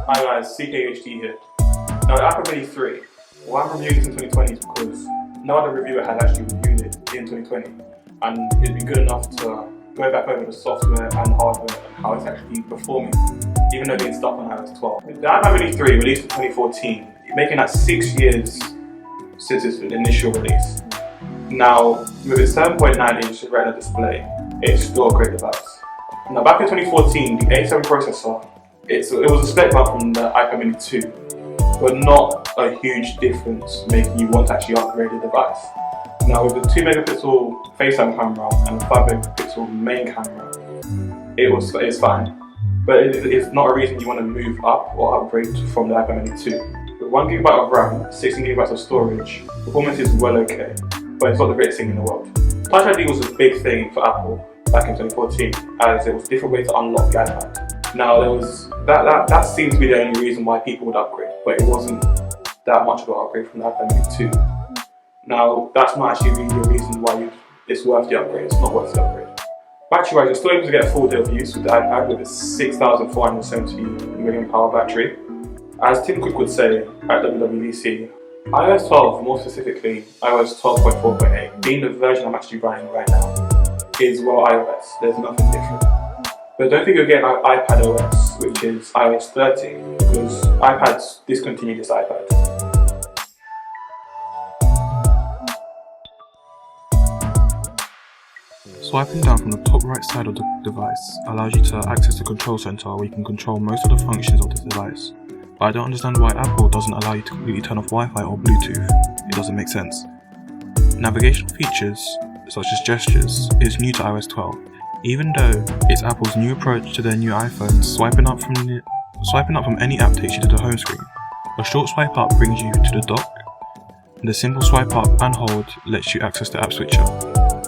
Hi guys, CKHD here. Now the iPad Mini 3, why I'm reviewing this in 2020 is because no other reviewer had actually reviewed it in 2020, and it's been good enough to go back over the software and hardware and how it's actually performing, even though it's stuck on iOS 12. The iPad Mini 3 released in 2014, making that 6 years since its initial release. Now, with its 7.9-inch Retina display, it's still a great device. Now, back in 2014, the A7 processor, it was a spec up from the iPad Mini 2, but not a huge difference making you want to actually upgrade the device. Now, with the 2 megapixel FaceTime camera and the 5 megapixel main camera, it's fine, but it's not a reason you want to move up or upgrade from the iPad Mini 2. With 1 GB of RAM, 16 GB of storage, performance is well okay, but it's not the greatest thing in the world. Touch ID was a big thing for Apple back in 2014, as it was a different way to unlock the iPad. Now that seemed to be the only reason why people would upgrade, but it wasn't that much of an upgrade from the iPad Mini 2. Now that's not actually really a reason why it's worth the upgrade, it's not worth the upgrade. Battery wise, you're still able to get a full day of use with the iPad with its 6,470 mAh battery. As Tim Cook would say at WWDC, iOS 12, more specifically iOS 12.4.8, being the version I'm actually running right now, is well iOS, there's nothing different. But don't think you'll get an iPad OS, which is iOS 13, because iPad's discontinued this iPad. Swiping down from the top right side of the device allows you to access the control center where you can control most of the functions of this device. But I don't understand why Apple doesn't allow you to completely turn off Wi-Fi or Bluetooth. It doesn't make sense. Navigational features, such as gestures, is new to iOS 12. Even though it's Apple's new approach to their new iPhones, swiping up from any app takes you to the home screen. A short swipe up brings you to the dock, and the simple swipe up and hold lets you access the app switcher.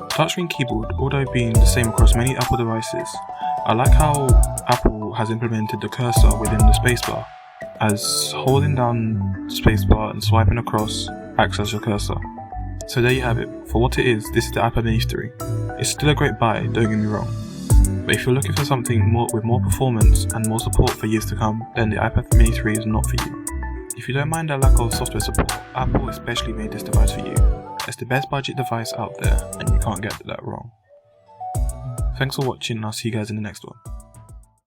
Touchscreen keyboard, although being the same across many Apple devices, I like how Apple has implemented the cursor within the spacebar, as holding down the spacebar and swiping across acts as your cursor. So there you have it. For what it is, this is the iPad Mini 3. It's still a great buy, don't get me wrong. But if you're looking for something with more performance and more support for years to come, then the iPad Mini 3 is not for you. If you don't mind the lack of software support, Apple especially made this device for you. It's the best budget device out there, and you can't get that wrong. Thanks for watching, and I'll see you guys in the next one.